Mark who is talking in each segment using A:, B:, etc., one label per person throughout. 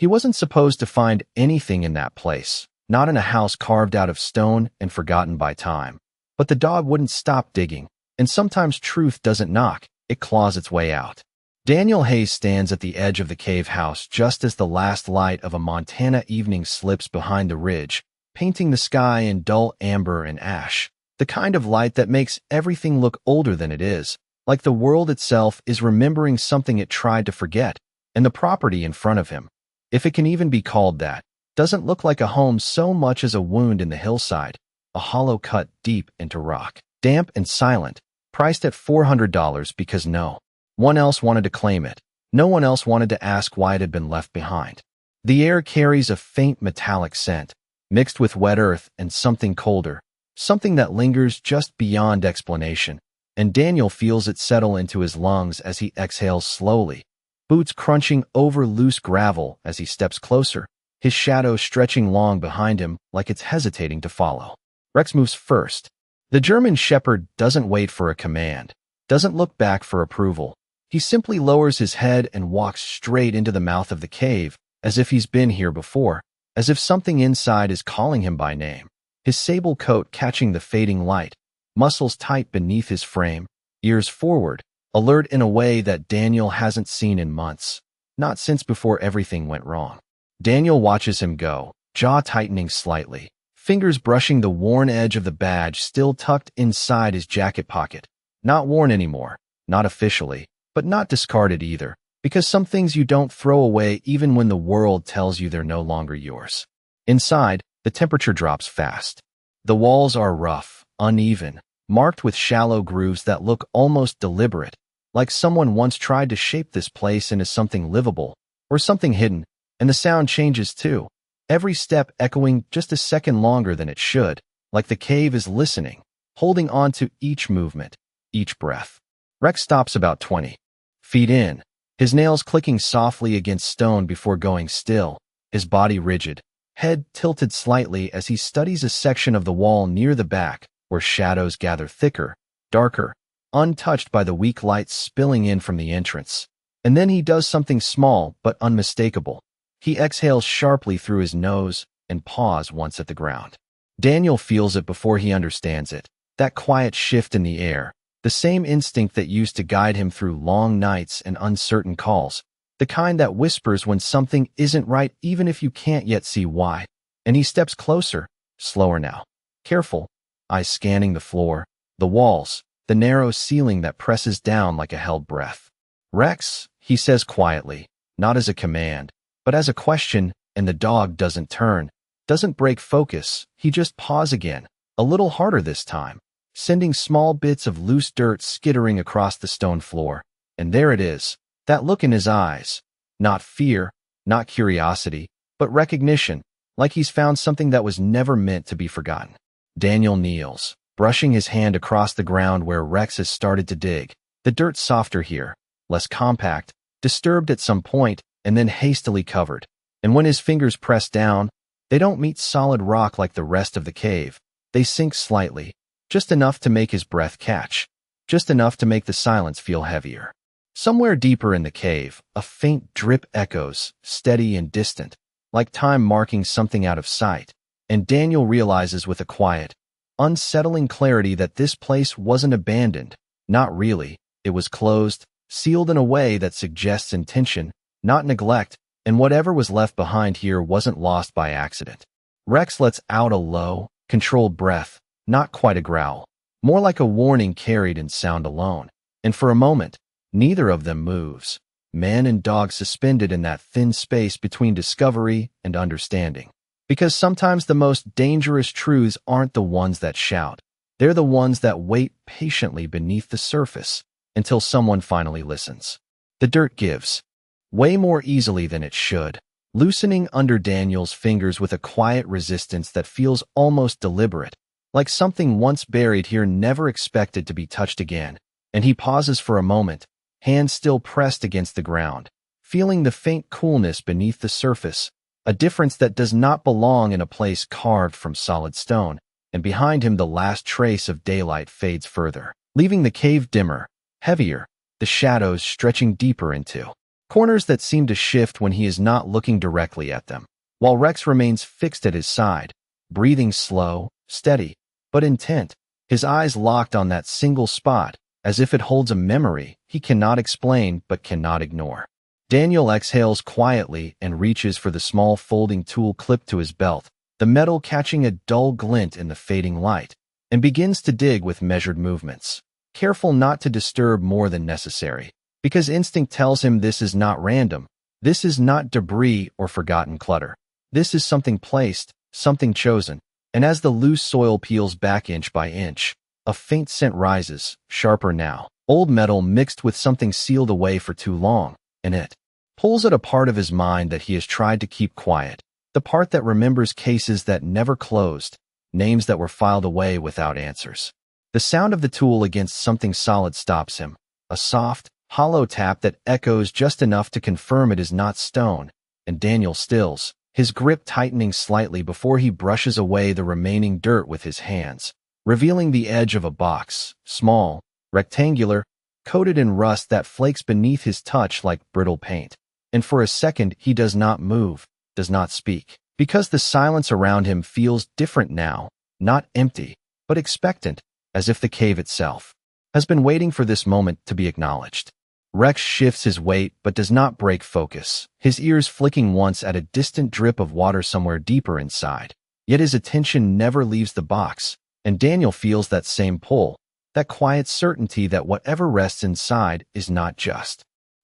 A: He wasn't supposed to find anything in that place, not in a house carved out of stone and forgotten by time. But the dog wouldn't stop digging, and sometimes truth doesn't knock, it claws its way out. Daniel Hayes stands at the edge of the cave house just as the last light of a Montana evening slips behind the ridge, painting the sky in dull amber and ash, the kind of light that makes everything look older than it is, like the world itself is remembering something it tried to forget, and the property in front of him, if it can even be called that, doesn't look like a home so much as a wound in the hillside, a hollow cut deep into rock, damp and silent, priced at $400 because no one else wanted to claim it. No one else wanted to ask why it had been left behind. The air carries a faint metallic scent, mixed with wet earth and something colder, something that lingers just beyond explanation, and Daniel feels it settle into his lungs as he exhales slowly, boots crunching over loose gravel as he steps closer, his shadow stretching long behind him like it's hesitating to follow. Rex moves first. The German Shepherd doesn't wait for a command, doesn't look back for approval. He simply lowers his head and walks straight into the mouth of the cave, as if he's been here before, as if something inside is calling him by name. His sable coat catching the fading light, muscles tight beneath his frame, ears forward, alert in a way that Daniel hasn't seen in months, not since before everything went wrong. Daniel watches him go, jaw tightening slightly, fingers brushing the worn edge of the badge still tucked inside his jacket pocket. Not worn anymore, not officially, but not discarded either, because some things you don't throw away even when the world tells you they're no longer yours. Inside, the temperature drops fast. The walls are rough, uneven, marked with shallow grooves that look almost deliberate, like someone once tried to shape this place into something livable, or something hidden, and the sound changes too, every step echoing just a second longer than it should, like the cave is listening, holding on to each movement, each breath. Rex stops about 20 feet in, his nails clicking softly against stone before going still, his body rigid, head tilted slightly as he studies a section of the wall near the back where shadows gather thicker, darker, untouched by the weak light spilling in from the entrance. And then he does something small but unmistakable. He exhales sharply through his nose and paws once at the ground. Daniel feels it before he understands it, that quiet shift in the air, the same instinct that used to guide him through long nights and uncertain calls, the kind that whispers when something isn't right even if you can't yet see why. And he steps closer, slower now, careful, eyes scanning the floor, the walls, the narrow ceiling that presses down like a held breath. "Rex," he says quietly, not as a command, but as a question, and the dog doesn't turn, doesn't break focus, he just paws again, a little harder this time, sending small bits of loose dirt skittering across the stone floor. And there it is, that look in his eyes. Not fear, not curiosity, but recognition, like he's found something that was never meant to be forgotten. Daniel kneels, brushing his hand across the ground where Rex has started to dig. The dirt's softer here, less compact, disturbed at some point, and then hastily covered. And when his fingers press down, they don't meet solid rock like the rest of the cave. They sink slightly, just enough to make his breath catch, just enough to make the silence feel heavier. Somewhere deeper in the cave, a faint drip echoes, steady and distant, like time marking something out of sight, and Daniel realizes with a quiet, unsettling clarity that this place wasn't abandoned. Not really. It was closed, sealed in a way that suggests intention, not neglect, and whatever was left behind here wasn't lost by accident. Rex lets out a low, controlled breath, not quite a growl, more like a warning carried in sound alone. And for a moment, neither of them moves, man and dog suspended in that thin space between discovery and understanding. Because sometimes the most dangerous truths aren't the ones that shout. They're the ones that wait patiently beneath the surface until someone finally listens. The dirt gives, way more easily than it should, loosening under Daniel's fingers with a quiet resistance that feels almost deliberate, like something once buried here never expected to be touched again. And he pauses for a moment, hands still pressed against the ground, feeling the faint coolness beneath the surface, a difference that does not belong in a place carved from solid stone. And behind him the last trace of daylight fades further, leaving the cave dimmer, heavier, the shadows stretching deeper into corners that seem to shift when he is not looking directly at them, while Rex remains fixed at his side, breathing slow, steady, but intent, his eyes locked on that single spot, as if it holds a memory he cannot explain but cannot ignore. Daniel exhales quietly and reaches for the small folding tool clipped to his belt, the metal catching a dull glint in the fading light, and begins to dig with measured movements, careful not to disturb more than necessary, because instinct tells him this is not random, this is not debris or forgotten clutter. This is something placed, something chosen, and as the loose soil peels back inch by inch, a faint scent rises, sharper now, old metal mixed with something sealed away for too long, and it pulls at a part of his mind that he has tried to keep quiet, the part that remembers cases that never closed, names that were filed away without answers. The sound of the tool against something solid stops him, a soft, hollow tap that echoes just enough to confirm it is not stone, and Daniel stills, his grip tightening slightly before he brushes away the remaining dirt with his hands, revealing the edge of a box, small, rectangular, coated in rust that flakes beneath his touch like brittle paint. And for a second he does not move, does not speak, because the silence around him feels different now, not empty, but expectant, as if the cave itself has been waiting for this moment to be acknowledged. Rex shifts his weight but does not break focus, his ears flicking once at a distant drip of water somewhere deeper inside. Yet his attention never leaves the box, and Daniel feels that same pull, that quiet certainty that whatever rests inside is not just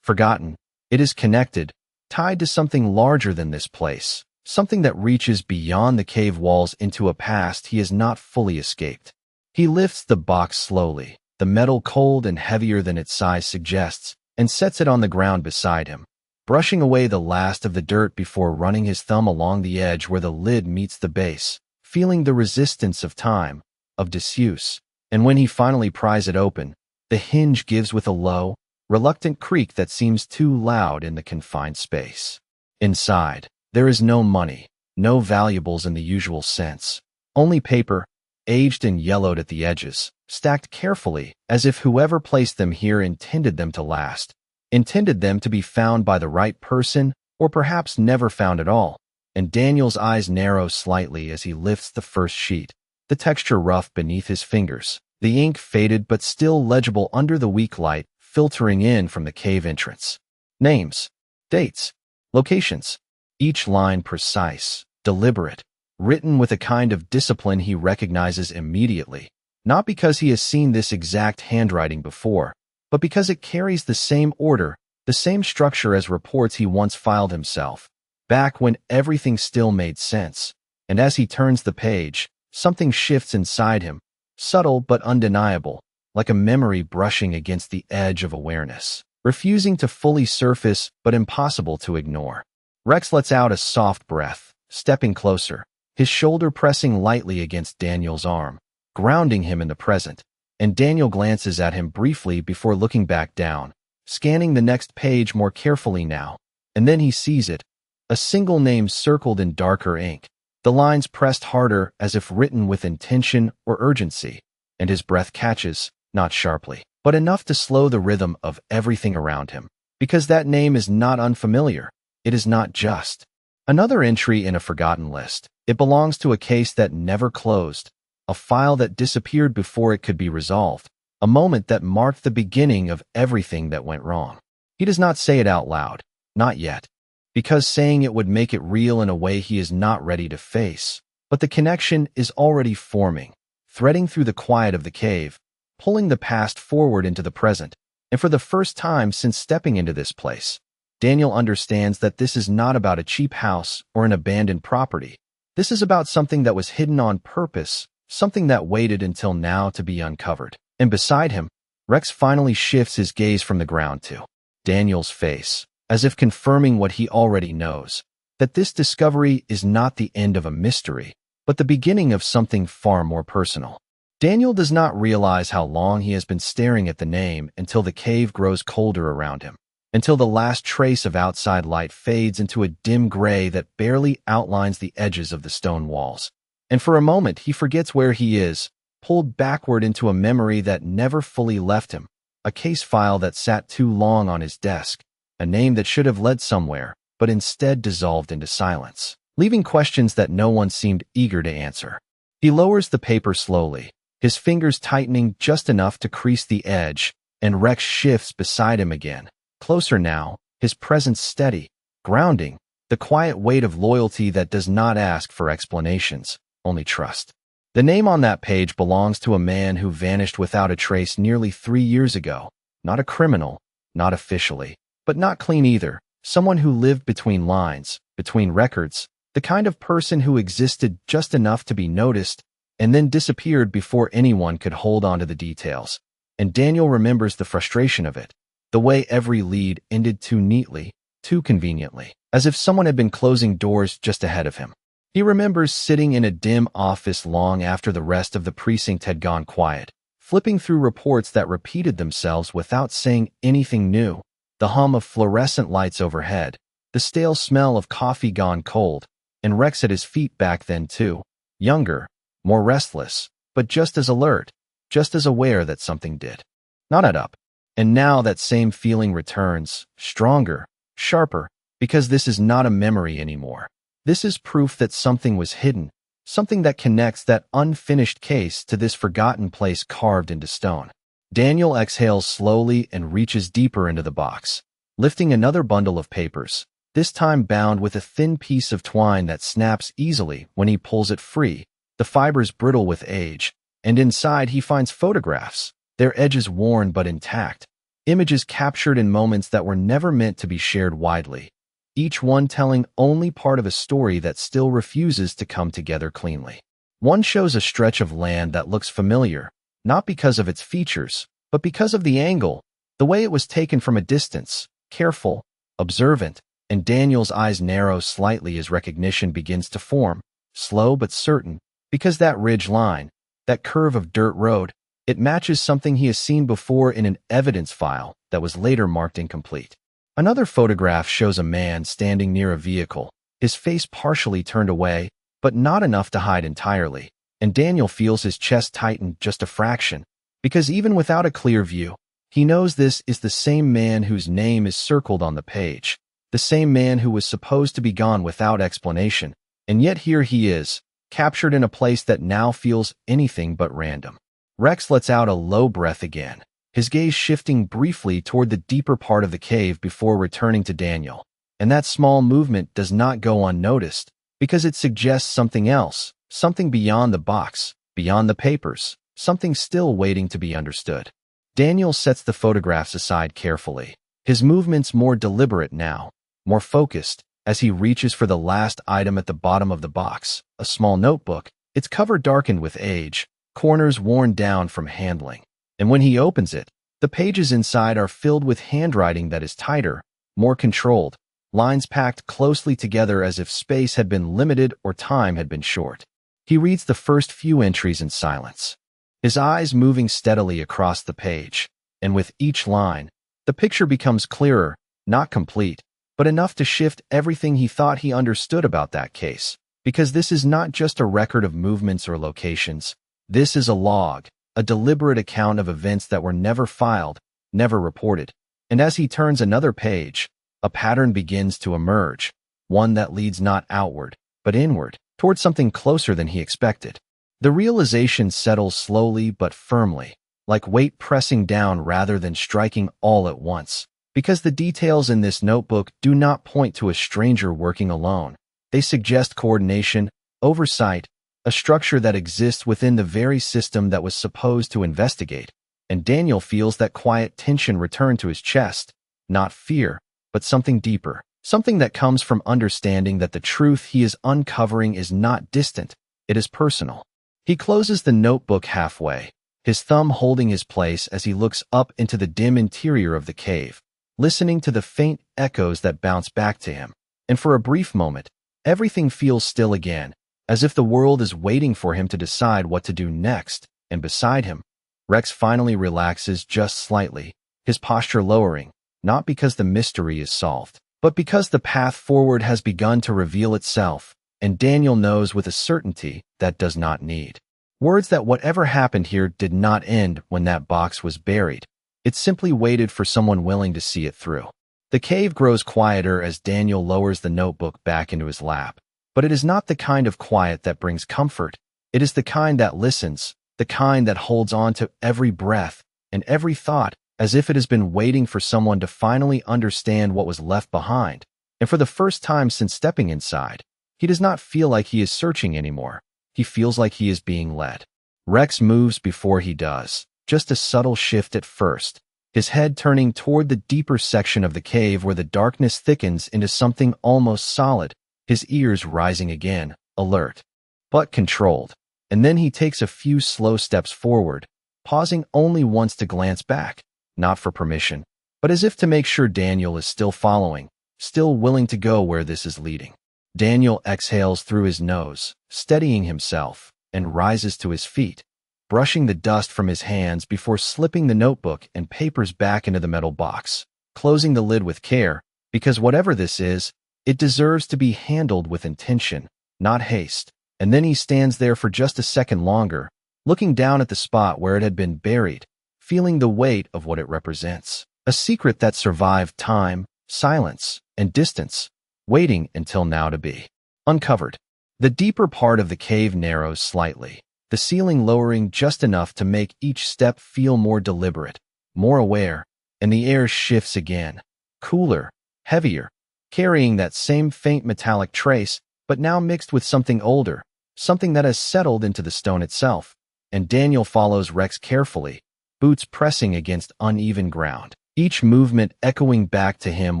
A: forgotten. It is connected, tied to something larger than this place, something that reaches beyond the cave walls into a past he has not fully escaped. He lifts the box slowly, the metal cold and heavier than its size suggests, and sets it on the ground beside him, brushing away the last of the dirt before running his thumb along the edge where the lid meets the base, feeling the resistance of time, of disuse. And when he finally pries it open, the hinge gives with a low, reluctant creak that seems too loud in the confined space. Inside, there is no money, no valuables in the usual sense, only paper, aged and yellowed at the edges, stacked carefully as if whoever placed them here intended them to last, intended them to be found by the right person or perhaps never found at all. And Daniel's eyes narrow slightly as he lifts the first sheet, the texture rough beneath his fingers, the ink faded but still legible under the weak light filtering in from the cave entrance. Names, dates, locations, each line precise, deliberate, written with a kind of discipline he recognizes immediately, not because he has seen this exact handwriting before, but because it carries the same order, the same structure as reports he once filed himself, back when everything still made sense. And as he turns the page, something shifts inside him, subtle but undeniable, like a memory brushing against the edge of awareness, refusing to fully surface but impossible to ignore. Rex lets out a soft breath, stepping closer, his shoulder pressing lightly against Daniel's arm, grounding him in the present, and Daniel glances at him briefly before looking back down, scanning the next page more carefully now, and then he sees it, a single name circled in darker ink, the lines pressed harder as if written with intention or urgency, and his breath catches, not sharply, but enough to slow the rhythm of everything around him, because that name is not unfamiliar, it is not just another entry in a forgotten list. It belongs to a case that never closed, a file that disappeared before it could be resolved, a moment that marked the beginning of everything that went wrong. He does not say it out loud, not yet, because saying it would make it real in a way he is not ready to face, but the connection is already forming, threading through the quiet of the cave, pulling the past forward into the present, and for the first time since stepping into this place, Daniel understands that this is not about a cheap house or an abandoned property. This is about something that was hidden on purpose, something that waited until now to be uncovered. And beside him, Rex finally shifts his gaze from the ground to Daniel's face, as if confirming what he already knows, that this discovery is not the end of a mystery, but the beginning of something far more personal. Daniel does not realize how long he has been staring at the name until the cave grows colder around him, until the last trace of outside light fades into a dim gray that barely outlines the edges of the stone walls. And for a moment he forgets where he is, pulled backward into a memory that never fully left him, a case file that sat too long on his desk, a name that should have led somewhere, but instead dissolved into silence, leaving questions that no one seemed eager to answer. He lowers the paper slowly, his fingers tightening just enough to crease the edge, and Rex shifts beside him again. Closer now, his presence steady, grounding, the quiet weight of loyalty that does not ask for explanations, only trust. The name on that page belongs to a man who vanished without a trace nearly 3 years ago. Not a criminal, not officially, but not clean either. Someone who lived between lines, between records, the kind of person who existed just enough to be noticed and then disappeared before anyone could hold on to the details. And Daniel remembers the frustration of it, the way every lead ended too neatly, too conveniently, as if someone had been closing doors just ahead of him. He remembers sitting in a dim office long after the rest of the precinct had gone quiet, flipping through reports that repeated themselves without saying anything new, the hum of fluorescent lights overhead, the stale smell of coffee gone cold, and Rex at his feet back then too, younger, more restless, but just as alert, just as aware that something did not add up. And now that same feeling returns, stronger, sharper, because this is not a memory anymore. This is proof that something was hidden, something that connects that unfinished case to this forgotten place carved into stone. Daniel exhales slowly and reaches deeper into the box, lifting another bundle of papers, this time bound with a thin piece of twine that snaps easily when he pulls it free, the fibers brittle with age, and inside he finds photographs, their edges worn but intact, images captured in moments that were never meant to be shared widely, each one telling only part of a story that still refuses to come together cleanly. One shows a stretch of land that looks familiar, not because of its features, but because of the angle, the way it was taken from a distance, careful, observant, and Daniel's eyes narrow slightly as recognition begins to form, slow but certain, because that ridge line, that curve of dirt road, it matches something he has seen before in an evidence file that was later marked incomplete. Another photograph shows a man standing near a vehicle, his face partially turned away, but not enough to hide entirely, and Daniel feels his chest tighten just a fraction, because even without a clear view, he knows this is the same man whose name is circled on the page, the same man who was supposed to be gone without explanation, and yet here he is, captured in a place that now feels anything but random. Rex lets out a low breath again, his gaze shifting briefly toward the deeper part of the cave before returning to Daniel. And that small movement does not go unnoticed, because it suggests something else, something beyond the box, beyond the papers, something still waiting to be understood. Daniel sets the photographs aside carefully, his movements more deliberate now, more focused, as he reaches for the last item at the bottom of the box, a small notebook, its cover darkened with age, corners worn down from handling. And when he opens it, the pages inside are filled with handwriting that is tighter, more controlled, lines packed closely together as if space had been limited or time had been short. He reads the first few entries in silence, his eyes moving steadily across the page, and with each line, the picture becomes clearer, not complete, but enough to shift everything he thought he understood about that case, because this is not just a record of movements or locations, this is a log, a deliberate account of events that were never filed, never reported. And as he turns another page, a pattern begins to emerge, one that leads not outward, but inward, toward something closer than he expected. The realization settles slowly but firmly, like weight pressing down rather than striking all at once, because the details in this notebook do not point to a stranger working alone. They suggest coordination, oversight, a structure that exists within the very system that was supposed to investigate, and Daniel feels that quiet tension return to his chest, not fear, but something deeper, something that comes from understanding that the truth he is uncovering is not distant, it is personal. He closes the notebook halfway, his thumb holding his place as he looks up into the dim interior of the cave, listening to the faint echoes that bounce back to him, and for a brief moment, everything feels still again, as if the world is waiting for him to decide what to do next, and beside him, Rex finally relaxes just slightly, his posture lowering, not because the mystery is solved, but because the path forward has begun to reveal itself, and Daniel knows with a certainty that does not need words that whatever happened here did not end when that box was buried. It simply waited for someone willing to see it through. The cave grows quieter as Daniel lowers the notebook back into his lap. But it is not the kind of quiet that brings comfort. It is the kind that listens, the kind that holds on to every breath and every thought as if it has been waiting for someone to finally understand what was left behind. And for the first time since stepping inside, he does not feel like he is searching anymore. He feels like he is being led. Rex moves before he does, just a subtle shift at first, his head turning toward the deeper section of the cave where the darkness thickens into something almost solid, his ears rising again, alert, but controlled. And then he takes a few slow steps forward, pausing only once to glance back, not for permission, but as if to make sure Daniel is still following, still willing to go where this is leading. Daniel exhales through his nose, steadying himself, and rises to his feet, brushing the dust from his hands before slipping the notebook and papers back into the metal box, closing the lid with care, because whatever this is, it deserves to be handled with intention, not haste. And then he stands there for just a second longer, looking down at the spot where it had been buried, feeling the weight of what it represents. A secret that survived time, silence, and distance, waiting until now to be uncovered. The deeper part of the cave narrows slightly, the ceiling lowering just enough to make each step feel more deliberate, more aware, and the air shifts again, cooler, heavier, carrying that same faint metallic trace, but now mixed with something older, something that has settled into the stone itself. And Daniel follows Rex carefully, boots pressing against uneven ground, each movement echoing back to him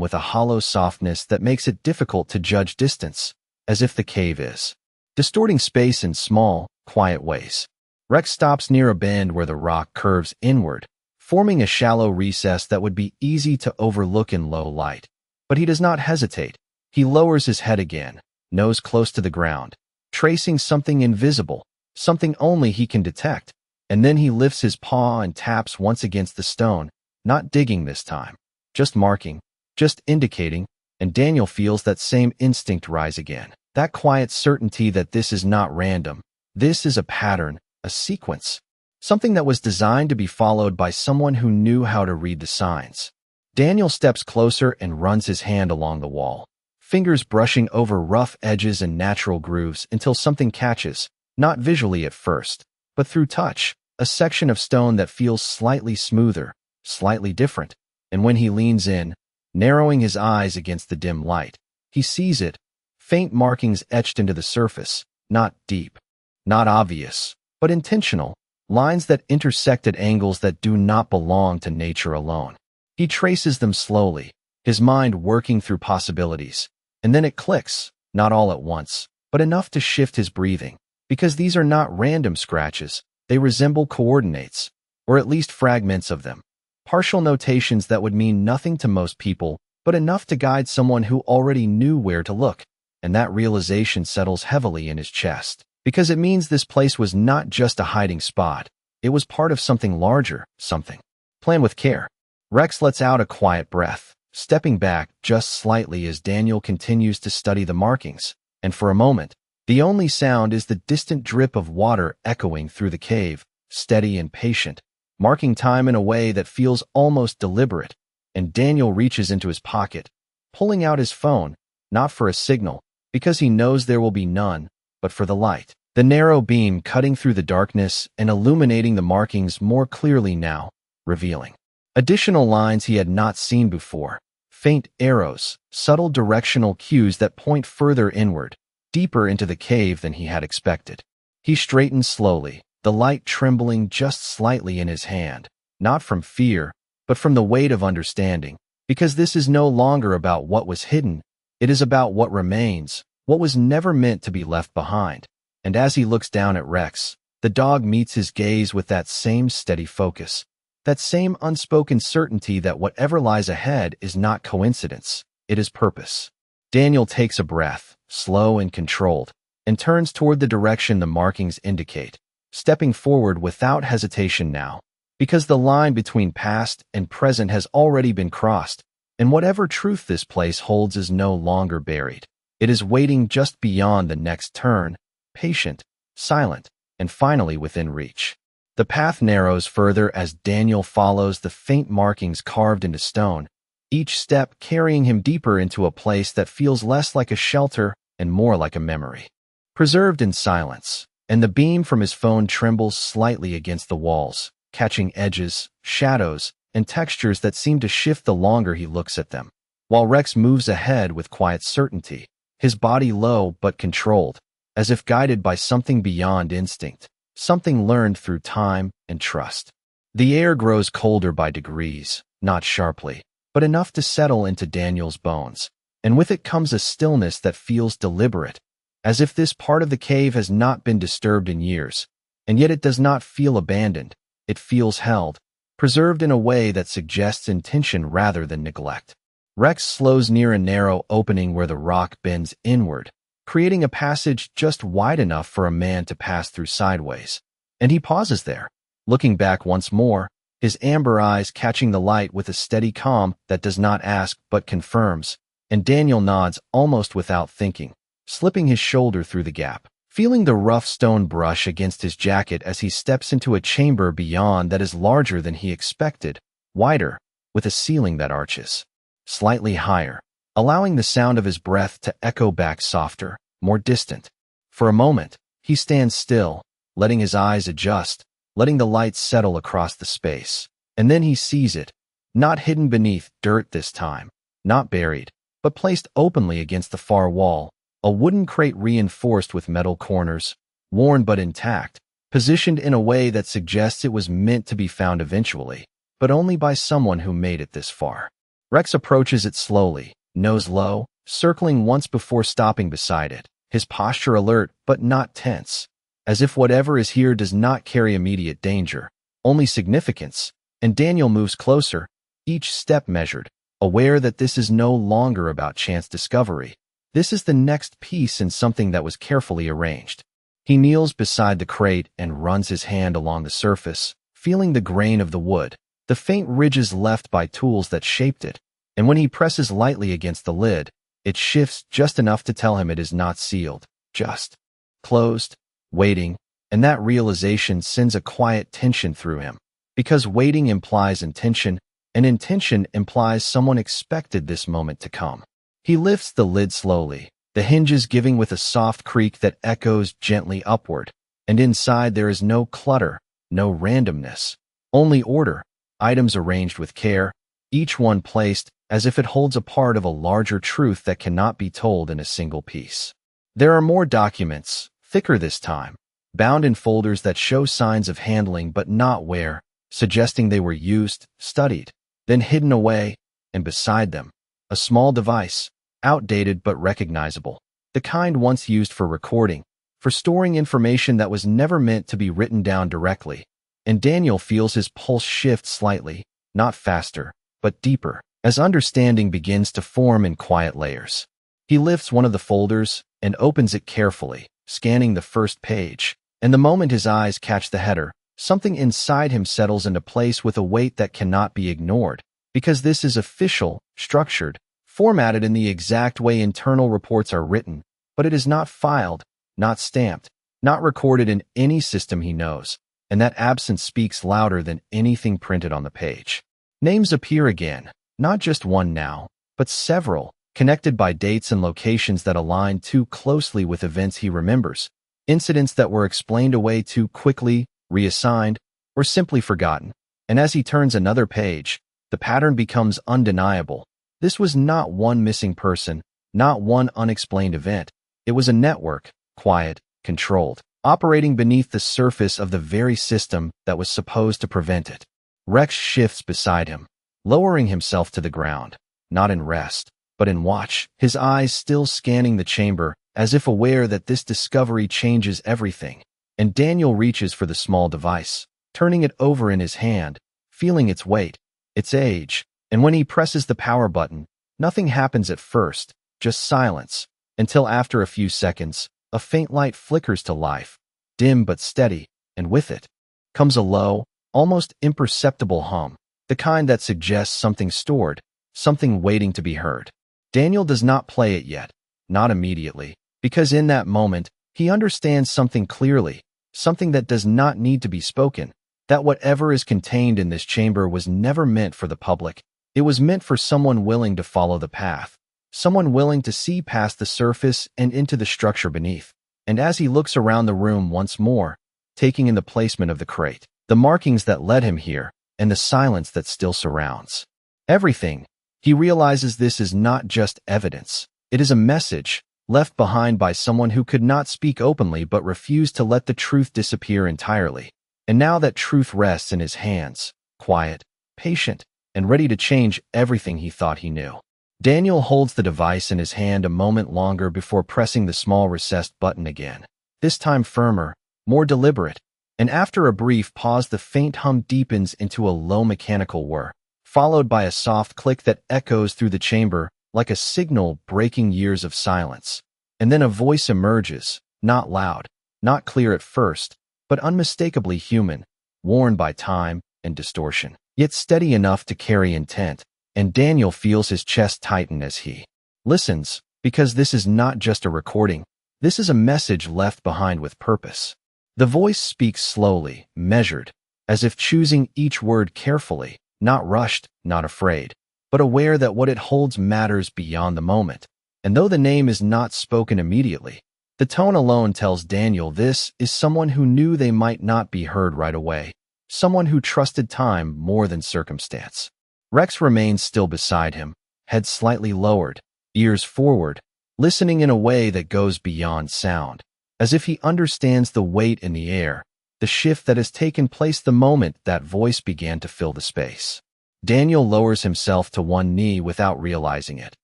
A: with a hollow softness that makes it difficult to judge distance, as if the cave is distorting space in small, quiet ways. Rex stops near a bend where the rock curves inward, forming a shallow recess that would be easy to overlook in low light. But he does not hesitate. He lowers his head again, nose close to the ground, tracing something invisible, something only he can detect, and then he lifts his paw and taps once against the stone, not digging this time, just marking, just indicating, and Daniel feels that same instinct rise again, that quiet certainty that this is not random, this is a pattern, a sequence, something that was designed to be followed by someone who knew how to read the signs. Daniel steps closer and runs his hand along the wall, fingers brushing over rough edges and natural grooves until something catches, not visually at first, but through touch, a section of stone that feels slightly smoother, slightly different, and when he leans in, narrowing his eyes against the dim light, he sees it, faint markings etched into the surface, not deep, not obvious, but intentional, lines that intersect at angles that do not belong to nature alone. He traces them slowly, his mind working through possibilities, and then it clicks, not all at once, but enough to shift his breathing, because these are not random scratches, they resemble coordinates, or at least fragments of them, partial notations that would mean nothing to most people, but enough to guide someone who already knew where to look, and that realization settles heavily in his chest, because it means this place was not just a hiding spot, it was part of something larger, something planned with care. Rex lets out a quiet breath, stepping back just slightly as Daniel continues to study the markings, and for a moment, the only sound is the distant drip of water echoing through the cave, steady and patient, marking time in a way that feels almost deliberate, and Daniel reaches into his pocket, pulling out his phone, not for a signal, because he knows there will be none, but for the light. The narrow beam cutting through the darkness and illuminating the markings more clearly now, revealing additional lines he had not seen before, faint arrows, subtle directional cues that point further inward, deeper into the cave than he had expected. He straightens slowly, the light trembling just slightly in his hand, not from fear, but from the weight of understanding, because this is no longer about what was hidden, it is about what remains, what was never meant to be left behind. And as he looks down at Rex, the dog meets his gaze with that same steady focus, that same unspoken certainty that whatever lies ahead is not coincidence, it is purpose. Daniel takes a breath, slow and controlled, and turns toward the direction the markings indicate, stepping forward without hesitation now, because the line between past and present has already been crossed, and whatever truth this place holds is no longer buried. It is waiting just beyond the next turn, patient, silent, and finally within reach. The path narrows further as Daniel follows the faint markings carved into stone, each step carrying him deeper into a place that feels less like a shelter and more like a memory. Preserved in silence, and the beam from his phone trembles slightly against the walls, catching edges, shadows, and textures that seem to shift the longer he looks at them. While Rex moves ahead with quiet certainty, his body low but controlled, as if guided by something beyond instinct, something learned through time and trust. The air grows colder by degrees, not sharply, but enough to settle into Daniel's bones, and with it comes a stillness that feels deliberate, as if this part of the cave has not been disturbed in years, and yet it does not feel abandoned. It feels held, preserved in a way that suggests intention rather than neglect. Rex slows near a narrow opening where the rock bends inward, creating a passage just wide enough for a man to pass through sideways. And he pauses there, looking back once more, his amber eyes catching the light with a steady calm that does not ask but confirms, and Daniel nods almost without thinking, slipping his shoulder through the gap, feeling the rough stone brush against his jacket as he steps into a chamber beyond that is larger than he expected, wider, with a ceiling that arches slightly higher, allowing the sound of his breath to echo back softer, more distant. For a moment, he stands still, letting his eyes adjust, letting the light settle across the space. And then he sees it, not hidden beneath dirt this time, not buried, but placed openly against the far wall, a wooden crate reinforced with metal corners, worn but intact, positioned in a way that suggests it was meant to be found eventually, but only by someone who made it this far. Rex approaches it slowly, nose low, circling once before stopping beside it, his posture alert but not tense, as if whatever is here does not carry immediate danger, only significance. And Daniel moves closer, each step measured, aware that this is no longer about chance discovery. This is the next piece in something that was carefully arranged. He kneels beside the crate and runs his hand along the surface, feeling the grain of the wood, the faint ridges left by tools that shaped it, and when he presses lightly against the lid, it shifts just enough to tell him it is not sealed, just closed, waiting, and that realization sends a quiet tension through him, because waiting implies intention, and intention implies someone expected this moment to come. He lifts the lid slowly, the hinges giving with a soft creak that echoes gently upward, and inside there is no clutter, no randomness, only order, items arranged with care, each one placed as if it holds a part of a larger truth that cannot be told in a single piece. There are more documents, thicker this time, bound in folders that show signs of handling but not where, suggesting they were used, studied, then hidden away, and beside them, a small device, outdated but recognizable, the kind once used for recording, for storing information that was never meant to be written down directly. And Daniel feels his pulse shift slightly, not faster, but deeper, as understanding begins to form in quiet layers. He lifts one of the folders and opens it carefully, scanning the first page, and the moment his eyes catch the header, something inside him settles into place with a weight that cannot be ignored, because this is official, structured, formatted in the exact way internal reports are written, but it is not filed, not stamped, not recorded in any system he knows, and that absence speaks louder than anything printed on the page. Names appear again, not just one now, but several, connected by dates and locations that align too closely with events he remembers, incidents that were explained away too quickly, reassigned, or simply forgotten. And as he turns another page, the pattern becomes undeniable. This was not one missing person, not one unexplained event. It was a network, quiet, controlled, operating beneath the surface of the very system that was supposed to prevent it. Rex shifts beside him, lowering himself to the ground, not in rest, but in watch, his eyes still scanning the chamber, as if aware that this discovery changes everything. And Daniel reaches for the small device, turning it over in his hand, feeling its weight, its age, and when he presses the power button, nothing happens at first, just silence, until after a few seconds, a faint light flickers to life, dim but steady, and with it comes a low, almost imperceptible hum, the kind that suggests something stored, something waiting to be heard. Daniel does not play it yet, not immediately, because in that moment, he understands something clearly, something that does not need to be spoken, that whatever is contained in this chamber was never meant for the public. It was meant for someone willing to follow the path, someone willing to see past the surface and into the structure beneath. And as he looks around the room once more, taking in the placement of the crate, the markings that led him here, and the silence that still surrounds everything, he realizes this is not just evidence. It is a message left behind by someone who could not speak openly but refused to let the truth disappear entirely. And now that truth rests in his hands, quiet, patient, and ready to change everything he thought he knew. Daniel holds the device in his hand a moment longer before pressing the small recessed button again, this time firmer, more deliberate, and after a brief pause the faint hum deepens into a low mechanical whir, followed by a soft click that echoes through the chamber like a signal breaking years of silence. And then a voice emerges, not loud, not clear at first, but unmistakably human, worn by time and distortion, yet steady enough to carry intent. And Daniel feels his chest tighten as he listens, because this is not just a recording, this is a message left behind with purpose. The voice speaks slowly, measured, as if choosing each word carefully, not rushed, not afraid, but aware that what it holds matters beyond the moment. And though the name is not spoken immediately, the tone alone tells Daniel this is someone who knew they might not be heard right away, someone who trusted time more than circumstance. Rex remains still beside him, head slightly lowered, ears forward, listening in a way that goes beyond sound, as if he understands the weight in the air, the shift that has taken place the moment that voice began to fill the space. Daniel lowers himself to one knee without realizing it,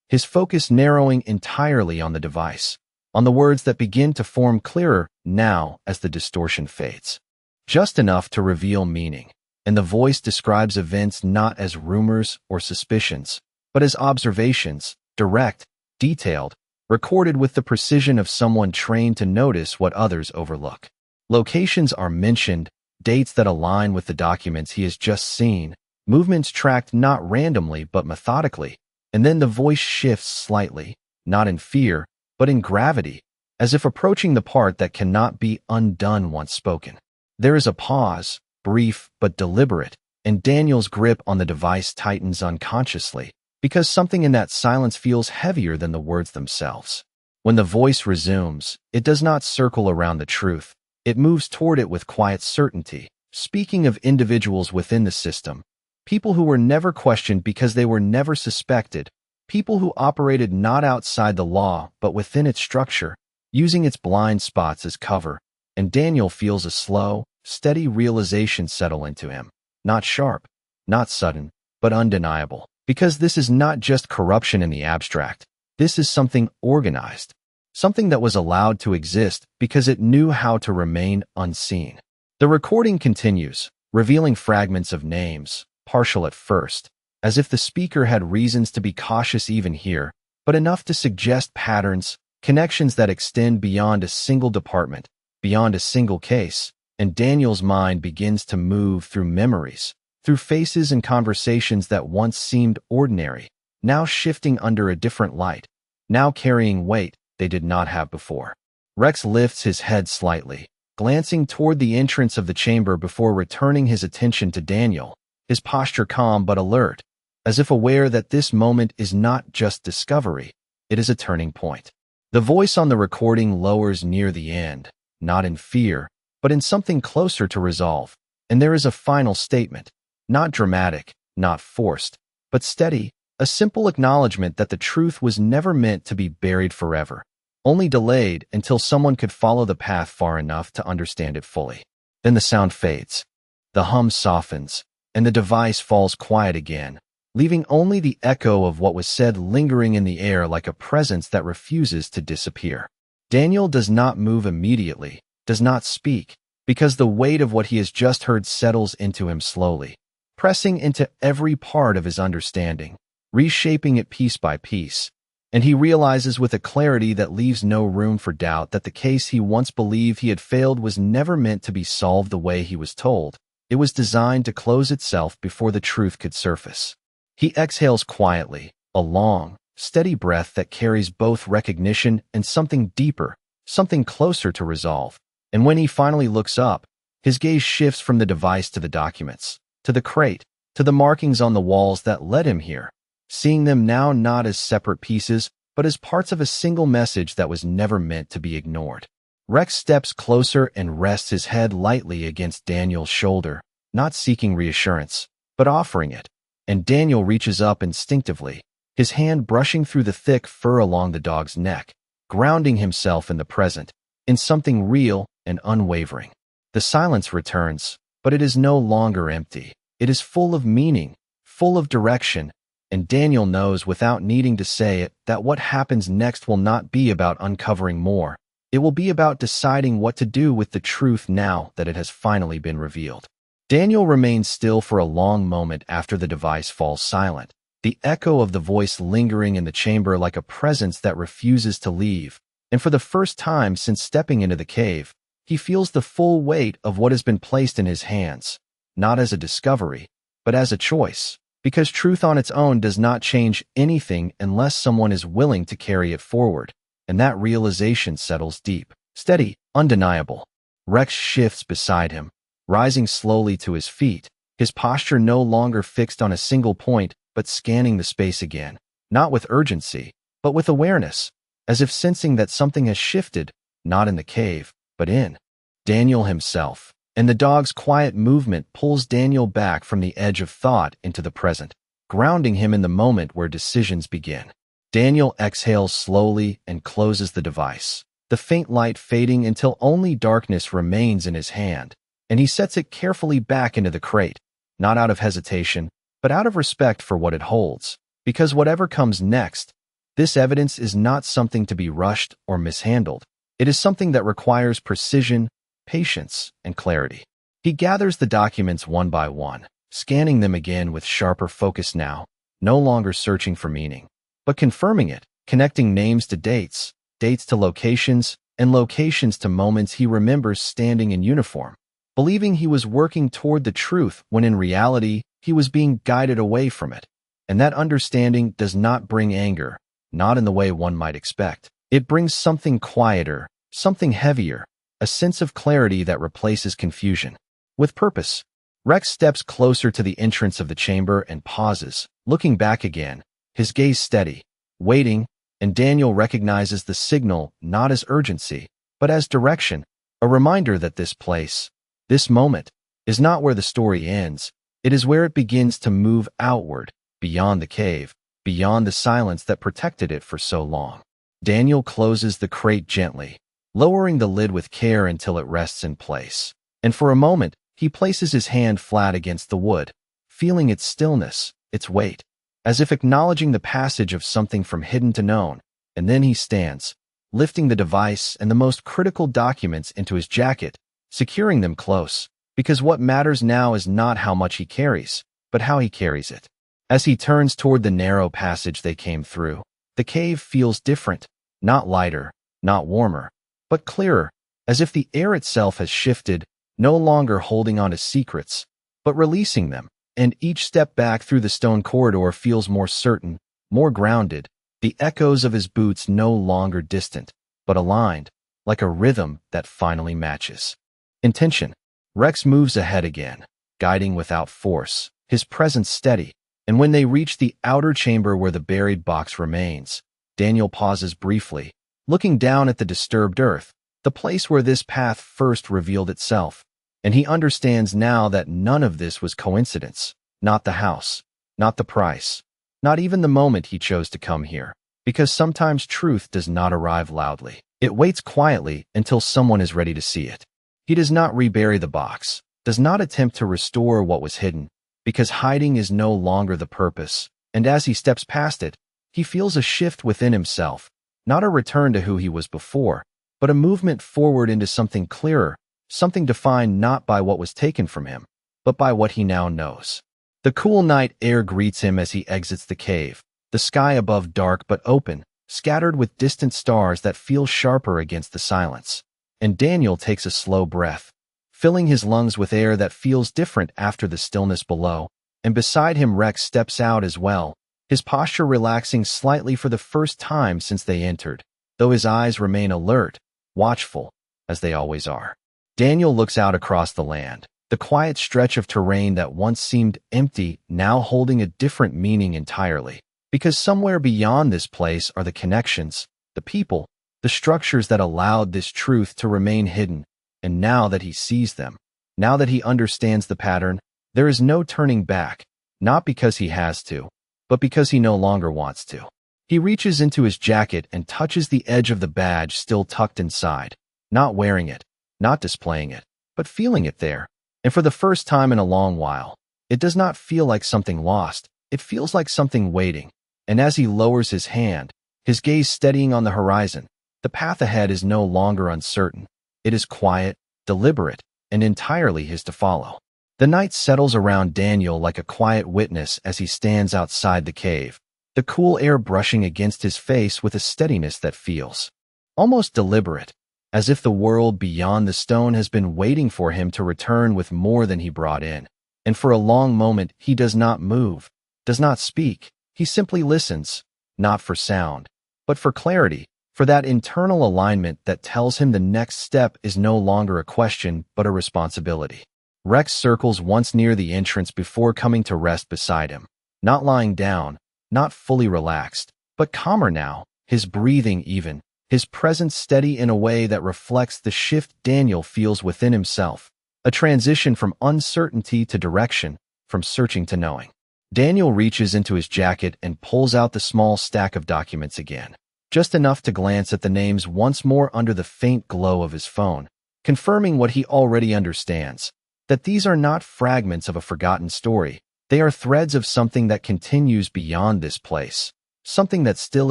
A: his focus narrowing entirely on the device, on the words that begin to form clearer now as the distortion fades. Just enough to reveal meaning. And the voice describes events not as rumors or suspicions, but as observations, direct, detailed, recorded with the precision of someone trained to notice what others overlook. Locations are mentioned, dates that align with the documents he has just seen, movements tracked not randomly but methodically, and then the voice shifts slightly, not in fear, but in gravity, as if approaching the part that cannot be undone once spoken. There is a pause, brief but deliberate, and Daniel's grip on the device tightens unconsciously, because something in that silence feels heavier than the words themselves. When the voice resumes, it does not circle around the truth, it moves toward it with quiet certainty, speaking of individuals within the system, people who were never questioned because they were never suspected, people who operated not outside the law but within its structure, using its blind spots as cover, and Daniel feels a slow, steady realization settle into him. Not sharp, not sudden, but undeniable. Because this is not just corruption in the abstract. This is something organized. Something that was allowed to exist because it knew how to remain unseen. The recording continues, revealing fragments of names, partial at first, as if the speaker had reasons to be cautious even here, but enough to suggest patterns, connections that extend beyond a single department, beyond a single case. And Daniel's mind begins to move through memories, through faces and conversations that once seemed ordinary, now shifting under a different light, now carrying weight they did not have before. Rex lifts his head slightly, glancing toward the entrance of the chamber before returning his attention to Daniel, his posture calm but alert, as if aware that this moment is not just discovery, it is a turning point. The voice on the recording lowers near the end, not in fear, but in something closer to resolve, and there is a final statement, not dramatic, not forced, but steady, a simple acknowledgement that the truth was never meant to be buried forever, only delayed until someone could follow the path far enough to understand it fully. Then the sound fades, the hum softens, and the device falls quiet again, leaving only the echo of what was said lingering in the air like a presence that refuses to disappear. Daniel does not move immediately, does not speak, because the weight of what he has just heard settles into him slowly, pressing into every part of his understanding, reshaping it piece by piece, and he realizes with a clarity that leaves no room for doubt that the case he once believed he had failed was never meant to be solved the way he was told. It was designed to close itself before the truth could surface. He exhales quietly, a long, steady breath that carries both recognition and something deeper, something closer to resolve. And when he finally looks up, his gaze shifts from the device to the documents, to the crate, to the markings on the walls that led him here, seeing them now not as separate pieces, but as parts of a single message that was never meant to be ignored. Rex steps closer and rests his head lightly against Daniel's shoulder, not seeking reassurance, but offering it. And Daniel reaches up instinctively, his hand brushing through the thick fur along the dog's neck, grounding himself in the present, in something real and unwavering. The silence returns, but it is no longer empty. It is full of meaning, full of direction, and Daniel knows without needing to say it that what happens next will not be about uncovering more. It will be about deciding what to do with the truth now that it has finally been revealed. Daniel remains still for a long moment after the device falls silent, the echo of the voice lingering in the chamber like a presence that refuses to leave. And for the first time since stepping into the cave, he feels the full weight of what has been placed in his hands, not as a discovery, but as a choice, because truth on its own does not change anything unless someone is willing to carry it forward, and that realization settles deep, steady, undeniable. Rex shifts beside him, rising slowly to his feet, his posture no longer fixed on a single point, but scanning the space again, not with urgency, but with awareness, as if sensing that something has shifted, not in the cave, but in Daniel himself. And the dog's quiet movement pulls Daniel back from the edge of thought into the present, grounding him in the moment where decisions begin. Daniel exhales slowly and closes the device, the faint light fading until only darkness remains in his hand, and he sets it carefully back into the crate, not out of hesitation, but out of respect for what it holds, because whatever comes next, this evidence is not something to be rushed or mishandled. It is something that requires precision, patience, and clarity. He gathers the documents one by one, scanning them again with sharper focus now, no longer searching for meaning, but confirming it, connecting names to dates, dates to locations, and locations to moments he remembers standing in uniform, believing he was working toward the truth when in reality he was being guided away from it. And that understanding does not bring anger, not in the way one might expect. It brings something quieter, something heavier, a sense of clarity that replaces confusion. With purpose, Rex steps closer to the entrance of the chamber and pauses, looking back again, his gaze steady, waiting, and Daniel recognizes the signal not as urgency, but as direction, a reminder that this place, this moment, is not where the story ends. It is where it begins to move outward, beyond the cave, beyond the silence that protected it for so long. Daniel closes the crate gently, lowering the lid with care until it rests in place. And for a moment, he places his hand flat against the wood, feeling its stillness, its weight, as if acknowledging the passage of something from hidden to known. And then he stands, lifting the device and the most critical documents into his jacket, securing them close, because what matters now is not how much he carries, but how he carries it. As he turns toward the narrow passage they came through, the cave feels different, not lighter, not warmer, but clearer, as if the air itself has shifted, no longer holding on to secrets, but releasing them, and each step back through the stone corridor feels more certain, more grounded, the echoes of his boots no longer distant, but aligned, like a rhythm that finally matches. Intention. Rex moves ahead again, guiding without force, his presence steady, and when they reach the outer chamber where the buried box remains, Daniel pauses briefly, looking down at the disturbed earth, the place where this path first revealed itself, and he understands now that none of this was coincidence, not the house, not the price, not even the moment he chose to come here, because sometimes truth does not arrive loudly. It waits quietly until someone is ready to see it. He does not rebury the box, does not attempt to restore what was hidden, because hiding is no longer the purpose, and as he steps past it, he feels a shift within himself, not a return to who he was before, but a movement forward into something clearer, something defined not by what was taken from him, but by what he now knows. The cool night air greets him as he exits the cave, the sky above dark but open, scattered with distant stars that feel sharper against the silence. And Daniel takes a slow breath, filling his lungs with air that feels different after the stillness below, and beside him Rex steps out as well, his posture relaxing slightly for the first time since they entered, though his eyes remain alert, watchful, as they always are. Daniel looks out across the land, The quiet stretch of terrain that once seemed empty, now holding a different meaning entirely. Because somewhere beyond this place are the connections, the people, the structures that allowed this truth to remain hidden. And now that he sees them, now that he understands the pattern, there is no turning back, not because he has to, but because he no longer wants to. He reaches into his jacket and touches the edge of the badge still tucked inside, not wearing it, not displaying it, but feeling it there. And for the first time in a long while, it does not feel like something lost, it feels like something waiting. And as he lowers his hand, his gaze steadying on the horizon, the path ahead is no longer uncertain. It is quiet, deliberate, and entirely his to follow. The night settles around Daniel like a quiet witness as he stands outside the cave, the cool air brushing against his face with a steadiness that feels almost deliberate, as if the world beyond the stone has been waiting for him to return with more than he brought in. And for a long moment, he does not move, does not speak. He simply listens, not for sound, but for clarity, for that internal alignment that tells him the next step is no longer a question but a responsibility. Rex circles once near the entrance before coming to rest beside him, not lying down, not fully relaxed, but calmer now, his breathing even, his presence steady in a way that reflects the shift Daniel feels within himself, a transition from uncertainty to direction, from searching to knowing. Daniel reaches into his jacket and pulls out the small stack of documents again, just enough to glance at the names once more under the faint glow of his phone, confirming what he already understands, that these are not fragments of a forgotten story. They are threads of something that continues beyond this place, something that still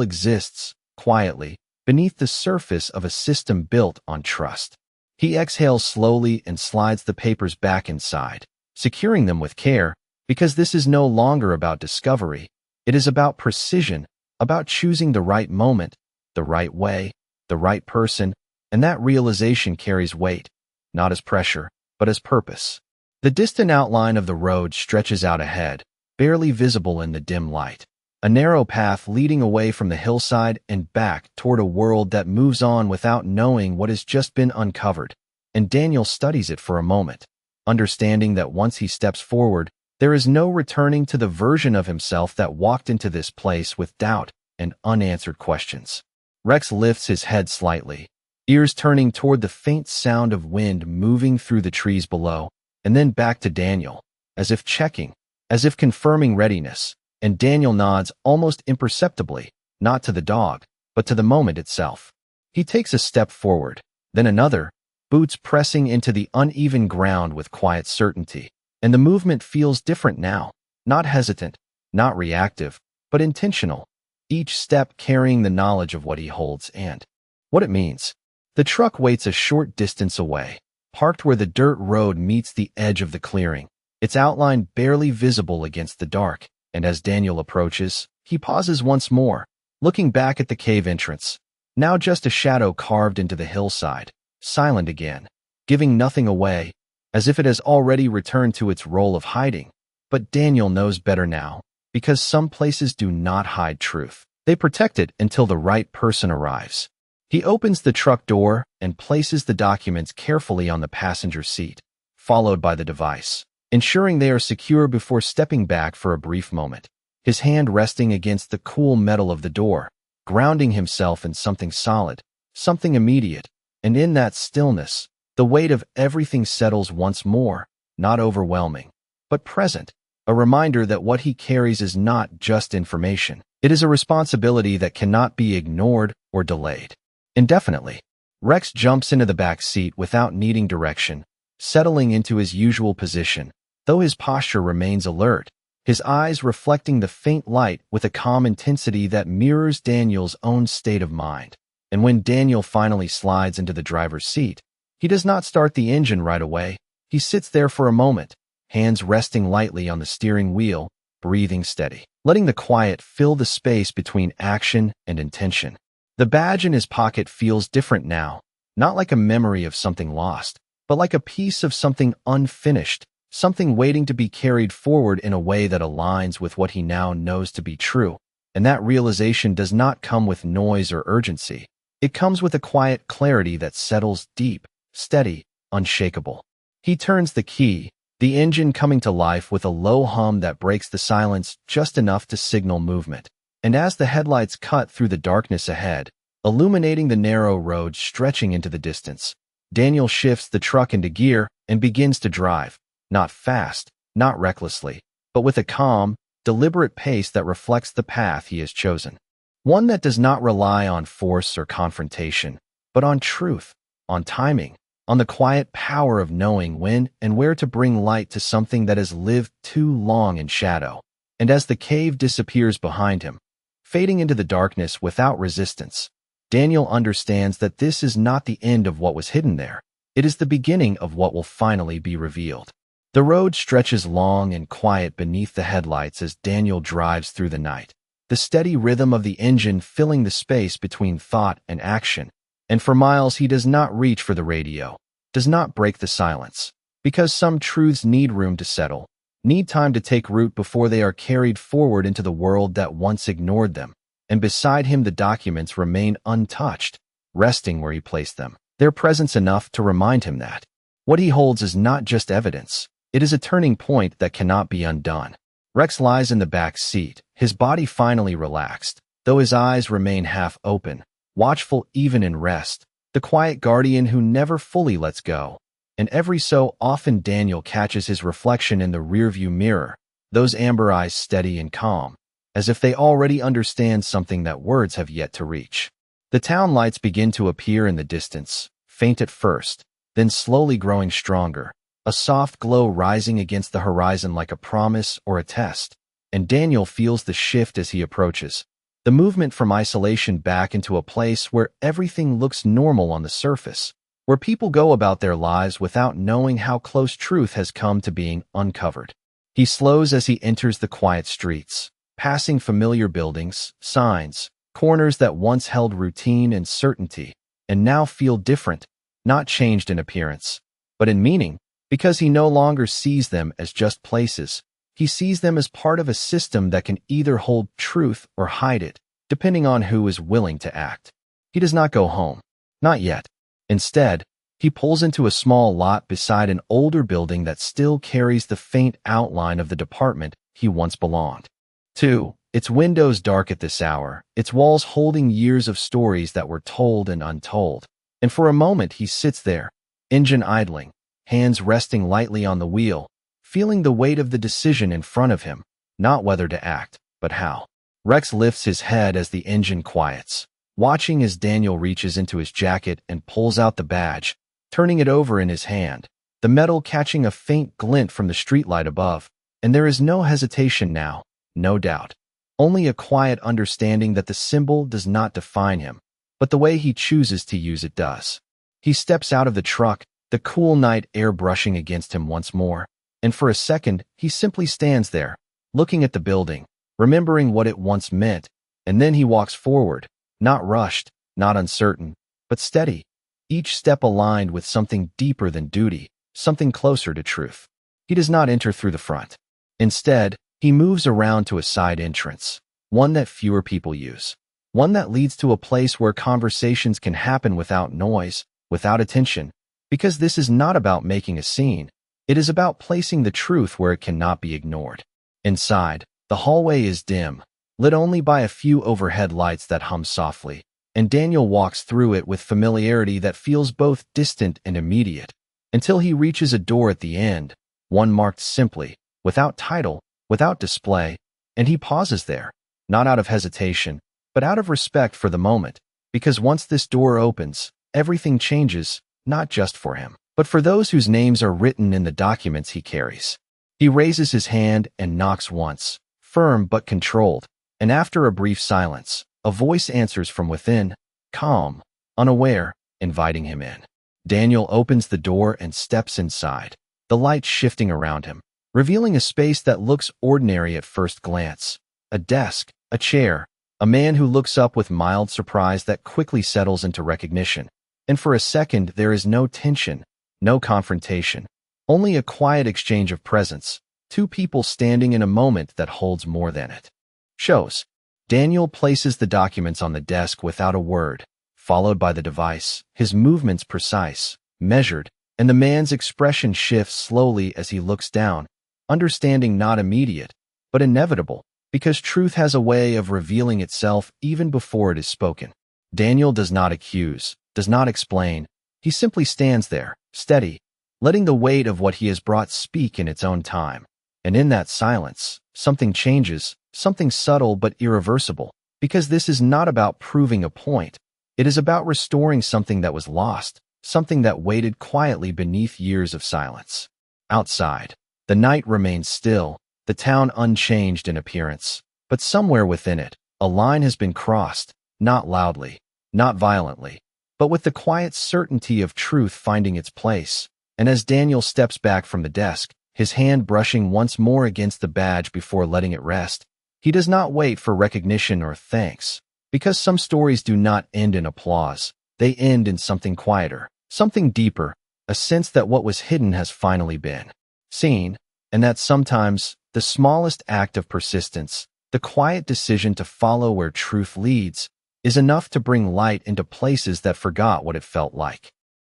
A: exists, quietly, beneath the surface of a system built on trust. He exhales slowly and slides the papers back inside, securing them with care, because this is no longer about discovery. It is about precision, about choosing the right moment, the right way, the right person, and that realization carries weight, not as pressure, but as purpose. The distant outline of the road stretches out ahead, barely visible in the dim light. A narrow path leading away from the hillside and back toward a world that moves on without knowing what has just been uncovered. And Daniel studies it for a moment, understanding that once he steps forward, there is no returning to the version of himself that walked into this place with doubt and unanswered questions. Rex lifts his head slightly, ears turning toward the faint sound of wind moving through the trees below, and then back to Daniel, as if checking, as if confirming readiness. And Daniel nods almost imperceptibly, not to the dog, but to the moment itself. He takes a step forward, then another, boots pressing into the uneven ground with quiet certainty. And the movement feels different now, not hesitant, not reactive, but intentional, each step carrying the knowledge of what he holds and what it means. The truck waits a short distance away, parked where the dirt road meets the edge of the clearing, its outline barely visible against the dark. And as Daniel approaches, he pauses once more, looking back at the cave entrance, now just a shadow carved into the hillside, silent again, giving nothing away, as if it has already returned to its role of hiding. But Daniel knows better now, because some places do not hide truth. They protect it until the right person arrives. He opens the truck door and places the documents carefully on the passenger seat, followed by the device, ensuring they are secure before stepping back for a brief moment, his hand resting against the cool metal of the door, grounding himself in something solid, something immediate. And in that stillness, the weight of everything settles once more, not overwhelming, but present, a reminder that what he carries is not just information. It is a responsibility that cannot be ignored or delayed indefinitely. Rex jumps into the back seat without needing direction, settling into his usual position, though his posture remains alert, his eyes reflecting the faint light with a calm intensity that mirrors Daniel's own state of mind. And when Daniel finally slides into the driver's seat, he does not start the engine right away. He sits there for a moment, hands resting lightly on the steering wheel, breathing steady, letting the quiet fill the space between action and intention. The badge in his pocket feels different now, not like a memory of something lost, but like a piece of something unfinished, something waiting to be carried forward in a way that aligns with what he now knows to be true. And that realization does not come with noise or urgency. It comes with a quiet clarity that settles deep, steady, unshakable. He turns the key, the engine coming to life with a low hum that breaks the silence just enough to signal movement. And as the headlights cut through the darkness ahead, illuminating the narrow road stretching into the distance, Daniel shifts the truck into gear and begins to drive, not fast, not recklessly, but with a calm, deliberate pace that reflects the path he has chosen. One that does not rely on force or confrontation, but on truth, on timing, on the quiet power of knowing when and where to bring light to something that has lived too long in shadow. And as the cave disappears behind him, fading into the darkness without resistance, Daniel understands that this is not the end of what was hidden there. It is the beginning of what will finally be revealed. The road stretches long and quiet beneath the headlights as Daniel drives through the night, the steady rhythm of the engine filling the space between thought and action. And for miles he does not reach for the radio, does not break the silence, because some truths need room to settle, need time to take root before they are carried forward into the world that once ignored them. And beside him the documents remain untouched, resting where he placed them, their presence enough to remind him that what he holds is not just evidence, it is a turning point that cannot be undone. Rex lies in the back seat, his body finally relaxed, though his eyes remain half open, watchful even in rest, the quiet guardian who never fully lets go. And every so often Daniel catches his reflection in the rearview mirror, those amber eyes steady and calm, as if they already understand something that words have yet to reach. The town lights begin to appear in the distance, faint at first, then slowly growing stronger, a soft glow rising against the horizon like a promise or a test. And Daniel feels the shift as he approaches, the movement from isolation back into a place where everything looks normal on the surface, where people go about their lives without knowing how close truth has come to being uncovered. He slows as he enters the quiet streets, passing familiar buildings, signs, corners that once held routine and certainty, and now feel different, not changed in appearance, but in meaning, because he no longer sees them as just places. He sees them as part of a system that can either hold truth or hide it, depending on who is willing to act. He does not go home. Not yet. Instead, he pulls into a small lot beside an older building that still carries the faint outline of the department he once belonged to. Its windows dark at this hour, its walls holding years of stories that were told and untold. And for a moment he sits there, engine idling, hands resting lightly on the wheel, feeling the weight of the decision in front of him, not whether to act, but how. Rex lifts his head as the engine quiets, watching as Daniel reaches into his jacket and pulls out the badge, turning it over in his hand, the metal catching a faint glint from the streetlight above. And there is no hesitation now, no doubt. Only a quiet understanding that the symbol does not define him, but the way he chooses to use it does. He steps out of the truck, the cool night air brushing against him once more, and for a second he simply stands there, looking at the building, remembering what it once meant, and then he walks forward, not rushed, not uncertain, but steady, each step aligned with something deeper than duty, something closer to truth. He does not enter through the front. Instead, he moves around to a side entrance, one that fewer people use, one that leads to a place where conversations can happen without noise, without attention, because this is not about making a scene. It is about placing the truth where it cannot be ignored. Inside, the hallway is dim, lit only by a few overhead lights that hum softly, and Daniel walks through it with familiarity that feels both distant and immediate, until he reaches a door at the end, one marked simply, without title, without display, and he pauses there, not out of hesitation, but out of respect for the moment, because once this door opens, everything changes, not just for him, but for those whose names are written in the documents he carries. He raises his hand and knocks once, firm but controlled, and after a brief silence, a voice answers from within, calm, unaware, inviting him in. Daniel opens the door and steps inside, the light shifting around him, revealing a space that looks ordinary at first glance. A desk, a chair, a man who looks up with mild surprise that quickly settles into recognition. And for a second there is no tension, no confrontation, only a quiet exchange of presence, two people standing in a moment that holds more than it shows. Daniel places the documents on the desk without a word, followed by the device, his movements precise, measured, And the man's expression shifts slowly as he looks down, understanding not immediate, but inevitable, because truth has a way of revealing itself even before it is spoken. Daniel does not accuse, does not explain. He simply stands there, steady, letting the weight of what he has brought speak in its own time. And in that silence, something changes, something subtle but irreversible, because this is not about proving a point. It is about restoring something that was lost, something that waited quietly beneath years of silence. Outside, the night remains still, the town unchanged in appearance, but somewhere within it, a line has been crossed, not loudly, not violently, but with the quiet certainty of truth finding its place. And as Daniel steps back from the desk, his hand brushing once more against the badge before letting it rest, he does not wait for recognition or thanks, because some stories do not end in applause. They end in something quieter, something deeper, a sense that what was hidden has finally been seen, and that sometimes the smallest act of persistence, the quiet decision to follow where truth leads, is enough to bring light into places that forgot what it felt like.